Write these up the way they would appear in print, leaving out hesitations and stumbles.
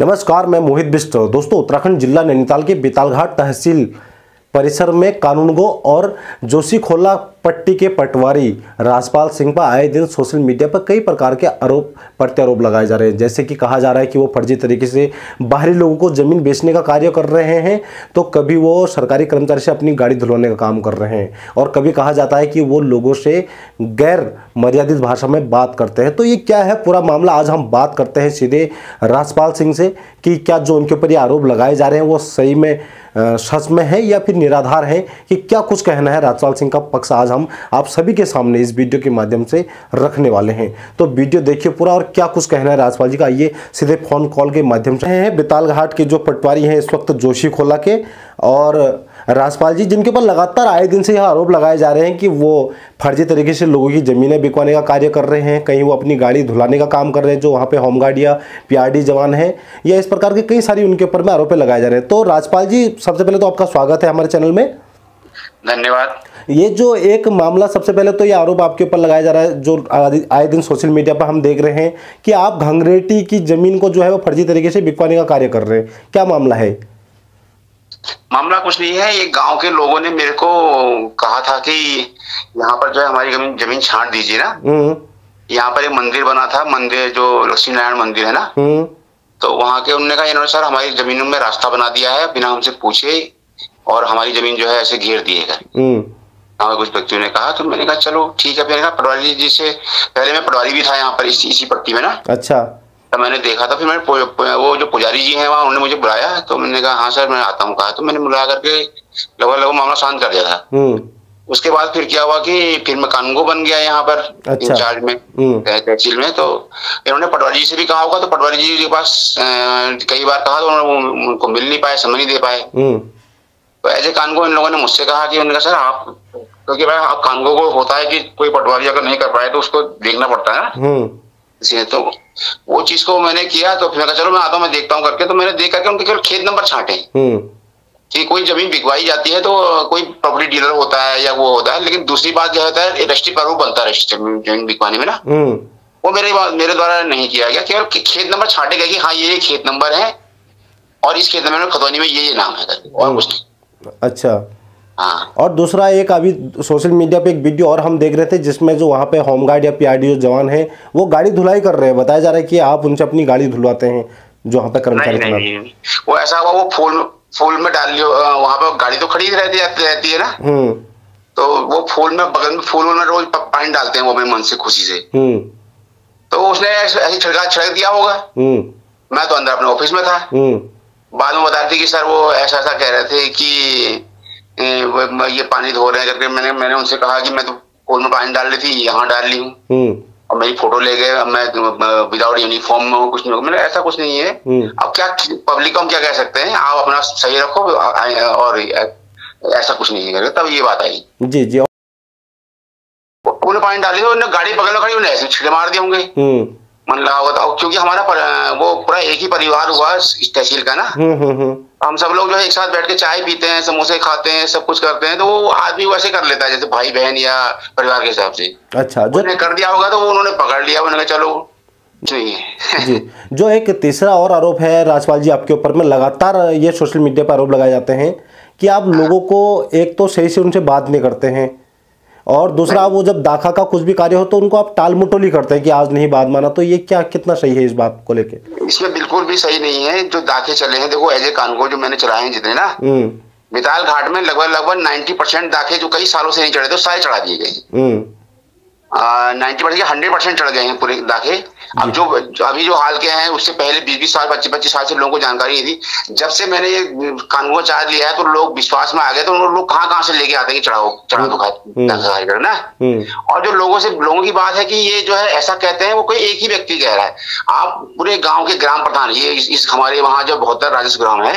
नमस्कार, मैं मोहित बिष्ट। दोस्तों, उत्तराखंड जिला नैनीताल के बेतालघाट तहसील परिसर में कानूनगो और जोशीखोला पट्टी के पटवारी राजपाल सिंह पर आए दिन सोशल मीडिया पर कई प्रकार के आरोप प्रत्यारोप लगाए जा रहे हैं। जैसे कि कहा जा रहा है कि वो फर्जी तरीके से बाहरी लोगों को जमीन बेचने का कार्य कर रहे हैं, तो कभी वो सरकारी कर्मचारी से अपनी गाड़ी धुलवाने का काम कर रहे हैं, और कभी कहा जाता है कि वो लोगों से गैर मर्यादित भाषा में बात करते हैं। तो ये क्या है पूरा मामला, आज हम बात करते हैं सीधे राजपाल सिंह से कि क्या जो उनके ऊपर ये आरोप लगाए जा रहे हैं वो सही में सच में है या फिर निराधार है, कि क्या कुछ कहना है राजपाल सिंह का पक्ष आज हम आप सभी के सामने इस वीडियो के माध्यम से रखने वाले हैं। तो वीडियो देखिए पूरा, और क्या कुछ कहना है राजपाल जी का ये सीधे फोन कॉल के माध्यम से हैं। बेतालघाट के जो पटवारी हैं इस वक्त जोशीखोला के, और राजपाल जी जिनके ऊपर लगातार आए दिन से यह आरोप लगाए जा रहे हैं कि वो फर्जी तरीके से लोगों की ज़मीनें बिकवाने का कार्य कर रहे हैं, कहीं वो अपनी गाड़ी धुलाने का काम कर रहे हैं जो वहाँ पे होमगार्ड या पीआरडी जवान हैं, या इस प्रकार के कई सारी उनके ऊपर में आरोप लगाए जा रहे हैं। तो राजपाल जी, सबसे पहले तो आपका स्वागत है हमारे चैनल में। धन्यवाद। ये जो एक मामला, सबसे पहले तो ये आरोप आपके ऊपर लगाया जा रहा है जो आए दिन सोशल मीडिया पर हम देख रहे हैं कि आप घंगरेटी की जमीन को जो है वो फर्जी तरीके से बिकवाने का कार्य कर रहे हैं, क्या मामला है? मामला कुछ नहीं है, ये गांव के लोगों ने मेरे को कहा था कि यहाँ पर जो है हमारी जमीन छांट दीजिए ना। यहाँ पर एक मंदिर बना था, मंदिर जो लक्ष्मी नारायण मंदिर है ना, तो वहाँ के उन्होंने कहा इन्होंने सर हमारी जमीनों में रास्ता बना दिया है बिना हमसे पूछे, और हमारी जमीन जो है ऐसे घेर दिएगा। हमें कुछ व्यक्तियों ने कहा, तो मैंने कहा चलो ठीक है। मैंने कहा पटवारी जी से, पहले मैं पटवारी भी था यहाँ पर इसी पट्टी में ना। अच्छा। तो मैंने देखा था, फिर मैंने वो जो पुजारी जी हैं वहाँ, उन्होंने मुझे बुलाया, तो मैंने कहा हाँ सर मैं आता हूँ। कहा तो मैंने बुला करके लगभग मामला शांत कर दिया था। उसके बाद फिर क्या हुआ कि फिर मैं कानूनगो बन गया यहाँ पर। अच्छा। इंचार्ज में तहसील में। तो इन्होंने पटवारी जी से भी कहा होगा, तो पटवारी जी के पास कई बार कहा तो उनको मिल नहीं पाए, समय नहीं दे पाए। तो ऐसे कानूनगो इन लोगों ने मुझसे कहा कि उन्होंने कहा सर आप, क्योंकि भाई आप कानूनगो को होता है कि कोई पटवारी अगर नहीं कर पाए तो उसको देखना पड़ता है ना, इसलिए तो वो चीज को मैंने किया। तो फिर मैं कहा चलो मैं आता हूँ, मैं देखता हूँ करके। तो मैंने देख करके उनके केवल खेत नंबर छांटे कि कोई जमीन बिकवाई जाती है तो कोई प्रॉपर्टी डीलर होता है या वो होता है, लेकिन दूसरी बात जो होता है रजिस्ट्री प्रारूप बनता है जमीन बिकवाने में ना, वो मेरे द्वारा नहीं किया गया। केवल खेत नंबर छांटे गए कि हाँ ये खेत नंबर है और इस खेत नंबर में खतौनी में ये नाम है, और कुछ नहीं। अच्छा। हाँ। और दूसरा एक अभी सोशल मीडिया पे एक वीडियो और हम देख रहे थे जिसमें जो वहाँ पे होमगार्ड या पीआरडी जो जवान हैं वो गाड़ी धुलाई कर रहे हैं, बताया जा रहा है कि आप उनसे अपनी गाड़ी धुलवाते हैं जो वहाँ पे कर्मचारी। नहीं, वो ऐसा हुआ, वो फूल में डाल लियो, वहाँ पे गाड़ी तो खड़ी रहती है ना, तो वो फूल में, बगल में फूल में रोज पानी डालते हैं वो अपने मन से खुशी से। तो उसने ऐसे छिड़क दिया होगा। मैं तो अंदर अपने ऑफिस में था। बाद में बता रहे थे कि सर वो ऐसा कह रहे थे कि ये पानी धो रहे हैं करके। मैंने उनसे कहा कि मैं तो फूल में पानी डाल रही थी, यहाँ डाल ली हूँ, और मेरी फोटो ले गए, मैं विदाउट यूनिफॉर्म में हूँ, कुछ नहीं। मैंने ऐसा कुछ नहीं है। अब क्या पब्लिक को हम क्या कह सकते हैं, आप अपना सही रखो, और ऐसा कुछ नहीं है। तब ये बात आई जी जी। फूल में पानी डाल ली तो उन्होंने गाड़ी बगल में खड़ी, उन्हें ऐसे छिड़े मार दिए होंगे, मन लगा होगा। क्योंकि हमारा वो पूरा एक ही परिवार हुआ इस तहसील का ना, हम सब लोग जो है एक साथ बैठ के चाय पीते हैं, समोसे खाते हैं, सब कुछ करते हैं, तो वो आदमी वैसे कर लेता है जैसे भाई बहन या परिवार के हिसाब से। अच्छा। जो कर दिया होगा तो उन्होंने पकड़ लिया, उन्होंने कहा चलो नहीं है। जी। जो एक तीसरा और आरोप है राजपाल जी आपके ऊपर में, लगातार ये सोशल मीडिया पर आरोप लगाए जाते हैं कि आप लोगों को एक तो सही से उनसे बात नहीं करते हैं, और दूसरा वो जब दाखा का कुछ भी कार्य हो तो उनको आप टाल मटोली करते हैं कि आज नहीं बात माना। तो ये क्या, कितना सही है इस बात को लेके? इसमें बिल्कुल भी सही नहीं है जो दाखे चले हैं। देखो एजे कानूनगो जो मैंने चलाए हैं जितने ना, बेतालघाट में लगभग 90% दाखे जो कई सालों से नहीं चढ़े थे सारे चढ़ा दिए गए। 90% 100% चढ़ गए हैं पूरे दाखे। अब जो अभी जो हाल के हैं उससे पहले 20-20 साल 25-25 साल से लोगों को जानकारी नहीं थी। जब से मैंने ये कानून चार्ज लिया है तो लोग विश्वास में आ गए, तो उन लोग कहाँ से लेके आते हैं कि चढ़ा दो ना। और जो लोगों की बात है कि ये जो है ऐसा कहते हैं, वो कोई एक ही व्यक्ति कह रहा है। आप पूरे गाँव के ग्राम प्रधान, ये इस हमारे वहाँ जो 72 राजस्व ग्राम है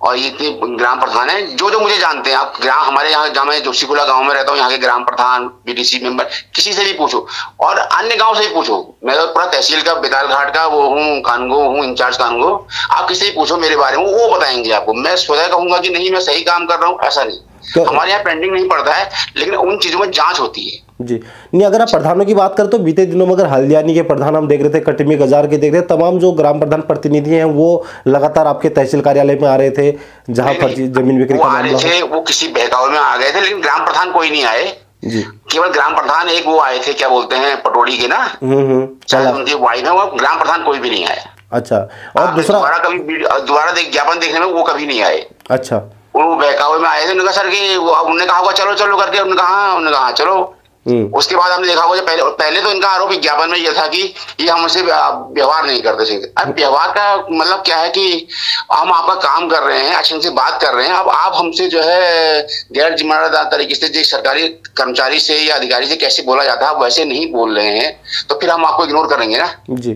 और ये इतने ग्राम प्रधान है जो मुझे जानते हैं। आप हमारे यहाँ जहाँ मैं जोशीखोला गांव में रहता हूँ, यहाँ के ग्राम प्रधान, बीडीसी मेंबर, किसी से भी पूछो, और अन्य गांव से भी पूछो। मैं तो पूरा तहसील का बेतालघाट का वो हूँ, कानूनगो हूँ, इंचार्ज कानूनगो। आप किसी से पूछो मेरे बारे में, वो बताएंगे आपको। मैं स्वतः कहूंगा कि नहीं मैं सही काम कर रहा हूँ, ऐसा नहीं। हमारे यहाँ पेंडिंग नहीं पड़ता है, लेकिन उन चीजों में जांच होती है। जी नहीं, अगर आप प्रधानों की बात करें तो बीते दिनों में अगर हल्द्वानी के प्रधान हम देख रहे थे, कटमी गजार के देख रहे थे, तमाम जो ग्राम प्रधान प्रतिनिधि हैं वो लगातार आपके तहसील कार्यालय में आ रहे थे जहां फर्जी जमीन बिक्री का मामला थे, वो किसी बहकावे में आ गए थे, लेकिन ग्राम प्रधान कोई नहीं आए जी। केवल ग्राम प्रधान एक वो आए थे, क्या बोलते हैं, पटोड़ी के ना, उनकी वाइफ है, वो ग्राम प्रधान कोई भी नहीं आया। अच्छा, और दूसरा दोबारा ज्ञापन देखने में वो कभी नहीं आए। अच्छा, वो बहकावे में आए थे, उन्होंने कहा सर कि उन्होंने कहा होगा चलो चलो करके, उन्होंने कहा चलो। उसके बाद हमने देखा होगा पहले तो इनका आरोप विज्ञापन में यह था कि ये हमसे व्यवहार नहीं करते थे। अब व्यवहार का मतलब क्या है कि हम आपका काम कर रहे हैं, अच्छे से बात कर रहे हैं, अब आप हमसे जो है गैर जिम्मेदार तरीके से जो सरकारी कर्मचारी से या अधिकारी से कैसे बोला जाता है, आप वैसे नहीं बोल रहे हैं, तो फिर हम आपको इग्नोर करेंगे ना जी,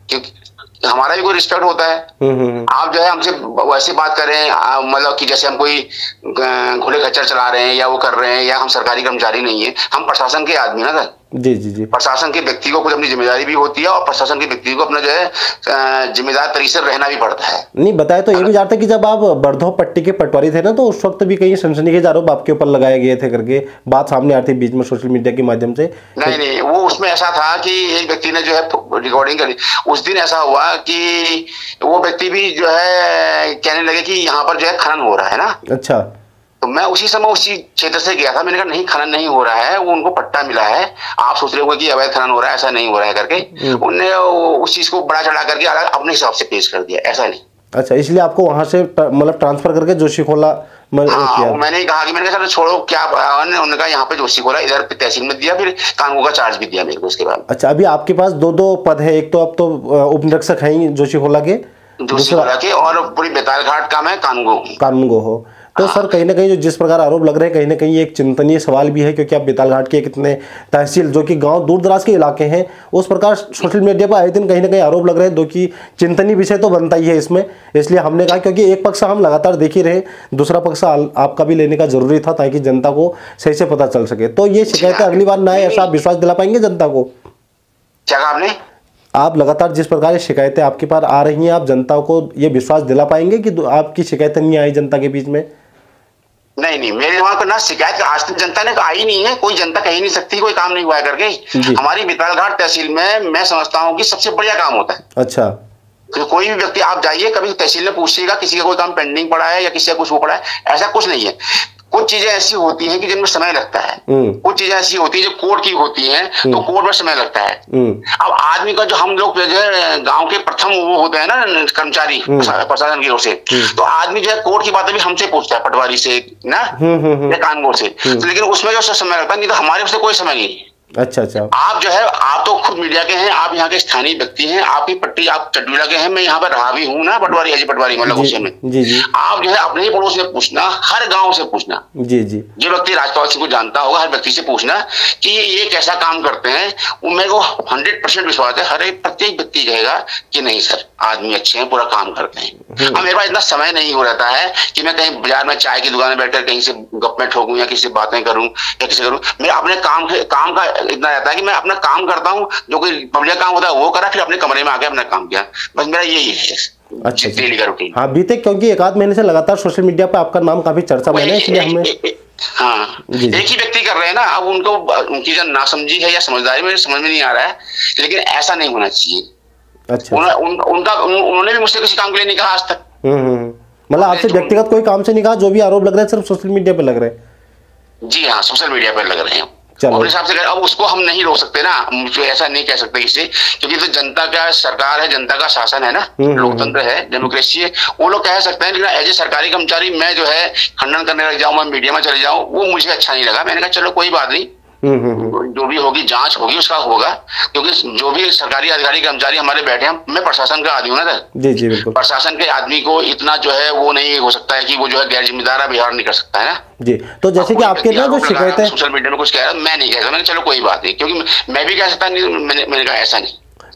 क्योंकि हमारा भी कोई रिस्पेक्ट होता है। आप जो है हमसे वैसे बात करें, मतलब कि जैसे हम कोई घोड़े खच्चर चला रहे हैं या वो कर रहे हैं, या हम सरकारी कर्मचारी नहीं है, हम प्रशासन के आदमी ना सर। जी जी जी, प्रशासन के व्यक्ति को कुछ अपनी जिम्मेदारी भी होती है, और प्रशासन के व्यक्ति को अपना जो है जिम्मेदार तरीके से रहना भी पड़ता है। नहीं बताया तो ये भी जानते कि जब आप बरधो पट्टी के पटवारी थे ना, तो उस वक्त भी कई सनसनीखेज आरोप आपके ऊपर लगाए गए थे करके बात सामने आती बीच में सोशल मीडिया के माध्यम से। नहीं, वो उसमें ऐसा था कि एक व्यक्ति ने जो है रिकॉर्डिंग करी, उस दिन ऐसा हुआ कि वो व्यक्ति भी जो है कहने लगे कि यहाँ पर जो है खनन हो रहा है ना। अच्छा, तो मैं उसी समय उसी क्षेत्र से गया था, मैंने कहा नहीं खनन नहीं हो रहा है, वो उनको पट्टा मिला है, आप सोच रहे हो कि अवैध खनन हो रहा है, ऐसा नहीं हो रहा है करके उनने उस चीज को बड़ा चढ़ा करके अपने हिसाब से पेश कर दिया, ऐसा नहीं। अच्छा, इसलिए आपको वहां से मतलब ट्रांसफर करके जोशीखोला किया। मैंने कहा कि मैंने कहा छोड़ो क्या, उन्होंने कहा यहाँ पे जोशीखोला इधर तहसील में दिया, फिर कानून का चार्ज भी दिया मेरे को उसके बाद। अच्छा, अभी आपके पास दो पद है, एक तो अब तो उप निरीक्षक है जोशीखोला के, और पूरी बेतालघाट का मैं कानूनगो हो। तो सर कहीं ना कहीं जो जिस प्रकार आरोप लग रहे हैं, कहीं ना कहीं एक चिंतनीय सवाल भी है, क्योंकि आप बेतालघाट के कितने तहसील जो कि गांव दूर दराज के इलाके हैं, उस प्रकार सोशल मीडिया पर आए दिन कहीं ना कहीं आरोप लग रहे हैं, जो कि चिंतनीय विषय तो बनता ही है इसमें। इसलिए हमने कहा क्योंकि एक पक्ष हम लगातार देख ही रहे, दूसरा पक्ष आपका भी लेने का जरूरी था, ताकि जनता को सही से पता चल सके। तो ये शिकायतें अगली बार ना आए, ऐसा आप विश्वास दिला पाएंगे जनता को? क्या कहा आपने? आप लगातार जिस प्रकार की शिकायतें आपके पास आ रही हैं, आप जनता को ये विश्वास दिला पाएंगे कि आपकी शिकायतें नहीं आई जनता के बीच में? नहीं, मेरे वहां पर ना शिकायत आज तक जनता ने आई नहीं है, कोई जनता कह ही नहीं सकती कोई काम नहीं हुआ करके। हमारी बेतालघाट तहसील में मैं समझता हूँ कि सबसे बढ़िया काम होता है। अच्छा, तो कोई भी व्यक्ति आप जाइए, कभी तहसील में पूछिएगा किसी का कोई काम पेंडिंग पड़ा है या किसी का कुछ वो पड़ा है, ऐसा कुछ नहीं है। कुछ चीजें ऐसी होती हैं कि जिनमें समय लगता है, कुछ चीजें ऐसी होती है जो कोर्ट की होती हैं, तो कोर्ट में समय लगता है। अब आदमी का जो हम लोग जो है गांव के प्रथम वो होते हैं ना कर्मचारी प्रशासन की ओर से, तो आदमी जो है कोर्ट की बातें भी हमसे पूछता है, पटवारी से ना या कानून से, तो लेकिन उसमें जो समय लगता है, नहीं तो हमारे उससे कोई समय नहीं है। अच्छा, आप जो है आप तो खुद मीडिया के हैं, आप यहाँ के स्थानीय व्यक्ति हैं, आप ही पट्टी आप चटुला के हैं, मैं यहाँ पर रहा भी हूँ ना, पटवारी अजय पटवारी मतलब उस में जी। आप जो है अपने ही पड़ोस से पूछना, हर गांव से पूछना जी, जो व्यक्ति राजपाल सिंह को जानता होगा, हर व्यक्ति से पूछना कि ये कैसा काम करते हैं। वो मेरे को 100% विश्वास है, हर एक प्रत्येक व्यक्ति कहेगा कि नहीं सर आदमी अच्छे हैं, पूरा काम करते हैं। अब मेरे पास इतना समय नहीं हो रहता है कि मैं कहीं बाजार में चाय की दुकान में बैठकर कहीं से गप में ठोकूं या किसी से बातें करूं या किसी करूं। मेरा अपने काम का इतना रहता है कि मैं अपना काम करता हूं, जो कोई पब्लिक काम होता है वो करा, फिर अपने कमरे में आके अपना काम किया, बस मेरा यही है। अच्छा, डेली का रूटीन। हाँ, बीते क्योंकि एक आध महीने से लगातार सोशल मीडिया पे आपका नाम काफी चर्चा में है, इसलिए हमें हाँ एक ही व्यक्ति कर रहे हैं ना। अब उनको उनकी जो नासमझी है या समझदारी में समझ में नहीं आ रहा है, लेकिन ऐसा नहीं होना चाहिए। अच्छा, उन्होंने भी मुझसे किसी काम के लिए नहीं कहा आज तक। मतलब आपसे व्यक्तिगत कोई काम से नहीं कहा, जो भी आरोप लग रहे हैं सिर्फ सोशल मीडिया पे लग रहे हैं? जी हाँ, सोशल मीडिया पे लग रहे हैं। अपने हिसाब से अब उसको हम नहीं रोक सकते ना, मुझे ऐसा नहीं कह सकते किसी, क्योंकि तो जनता का सरकार है, जनता का शासन है ना, लोकतंत्र है, डेमोक्रेसी है, वो लोग कह सकते हैं। लेकिन एज ए सरकारी कर्मचारी मैं जो है खंडन करने लग जाऊं, मैं मीडिया में चले जाऊं, वो मुझे अच्छा नहीं लगा। मैंने कहा चलो कोई बात नहीं, जो भी होगी जांच होगी उसका होगा, क्योंकि जो भी सरकारी अधिकारी कर्मचारी हमारे बैठे हैं, मैं प्रशासन का आदमी हूँ ना सर। जी जी बिल्कुल। प्रशासन के आदमी को इतना जो है वो नहीं हो सकता है कि वो जो है गैर जिम्मेदार व्यवहार नहीं कर सकता है ना जी। तो जैसे कि आपके ना जो शिकायत है सोशल मीडिया में कुछ कह रहा है, मैं नहीं कह सकता। मैंने चलो कोई बात नहीं, क्योंकि मैं भी कह सकता नहीं, मैंने कहा ऐसा नहीं।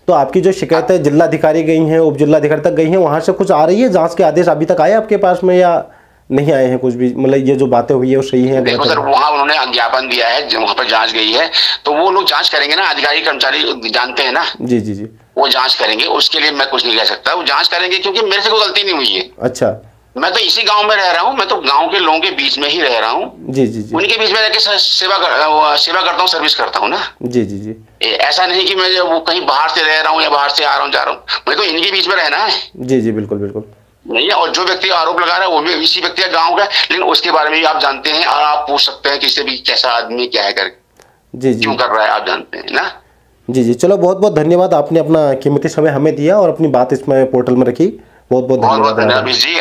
तो आपकी जो शिकायत है जिलाधिकारी गई है, उप जिलाधिकारी तक गई है, वहां से कुछ आ रही है? जांच के आदेश अभी तक आए आपके पास में या नहीं आए हैं कुछ भी? मतलब ये जो बातें हुई है वो सही है? देखो सर, वहाँ उन्होंने ज्ञापन दिया है, वहाँ पर जांच गई है, तो वो लोग जांच करेंगे ना, अधिकारी कर्मचारी जानते हैं ना। जी जी जी, वो जांच करेंगे, उसके लिए मैं कुछ नहीं कह सकता। वो जांच करेंगे क्योंकि मेरे से कोई गलती नहीं हुई है। अच्छा, मैं तो इसी गांव में रह रहा हूँ, मैं तो गांव के लोगों के बीच में ही रह रहा हूँ। जी जी जी। उनके बीच में रहकर सेवा करता हूँ, सर्विस करता हूँ ना। जी जी जी। ऐसा नहीं कि मैं वो कहीं बाहर से रह रहा हूँ या बाहर से आ रहा हूँ जा रहा हूँ, मैं तो इनके बीच में रहना है। जी जी बिल्कुल बिल्कुल। नहीं है, और जो व्यक्ति आरोप लगा रहा है वो भी इसी व्यक्ति का गाँव का, लेकिन उसके बारे में भी आप जानते हैं और आप पूछ सकते हैं किसी भी कैसा आदमी क्या है करके, जी जी क्यों कर रहा है, आप जानते हैं ना। जी जी। चलो बहुत बहुत धन्यवाद, आपने अपना कीमती समय हमें दिया और अपनी बात इसमें पोर्टल में रखी। बहुत बहुत बहुत बहुत धन्यवाद धन्यवाद जी।